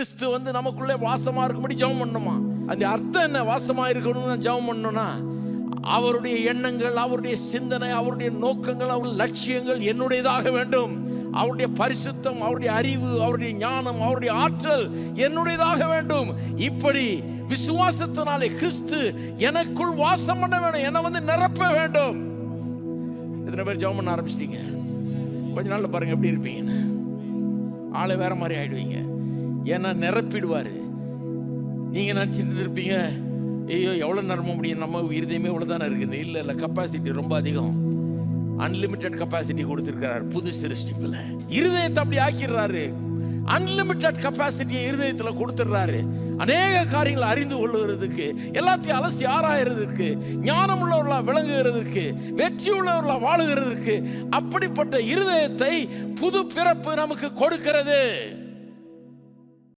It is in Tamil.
கிறிஸ்து நமக்குள்ளே வாசமா இருக்கும்படி ஜெபம் பண்ணணுமா? அந்த அர்த்தம் என்ன? வாசமா இருக்கணும்னு ஜெபம் பண்ணணும்னா அவருடைய எண்ணங்கள், அவருடைய சிந்தனை, அவருடைய நோக்கங்கள், அவருடைய லட்சியங்கள் என்னுடையதாக வேண்டும். அவருடைய பரிசுத்தம், அவருடைய அறிவு, அவருடைய ஞானம், அவருடைய ஆற்றல் என்னுடையதாக வேண்டும். இப்படி விசுவாசத்தினாலே கிறிஸ்து எனக்குள் வாசம் பண்ண வேண்டும், என்னை நிரப்ப வேண்டும். எத்தனை பேர் ஜெபம் பண்ண ஆரம்பிச்சிட்டீங்க? கொஞ்ச நாள்ல பாருங்க எப்படி இருப்பீங்க. ஆளை வேற மாதிரி ஆயிடுவீங்க. ஏன்னா நிரப்பிடுவாரு. நீங்க நினைச்சிட்டு இருப்பீங்க, ஐயோ எவ்வளவு நிரம்ப முடியும், நம்ம இருதயமே இவ்வளவுதானே இருக்குது. இல்ல கெப்பாசிட்டி ரொம்ப அதிகம். அன்லிமிட்டெட் கெப்பாசிட்டி கொடுத்திருக்கிறார் புது சிருஷ்டிப்புல. இருதயத்தை அப்படி ஆக்கிடுறாரு. அன்லிமிட்டெட் கெப்பாசிட்டியை இருதயத்தில் கொடுத்துடுறாரு. அநேக காரியங்களை அறிந்து கொள்ளுகிறதுக்கு, எல்லாத்தையும் அலசி ஆராயறதுக்கு, ஞானம் உள்ளவர்களா விளங்குகிறதுக்கு, வெற்றி உள்ளவர்களா வாழுகிறதுக்கு அப்படிப்பட்ட இருதயத்தை புது பிறப்பு நமக்கு கொடுக்கிறது.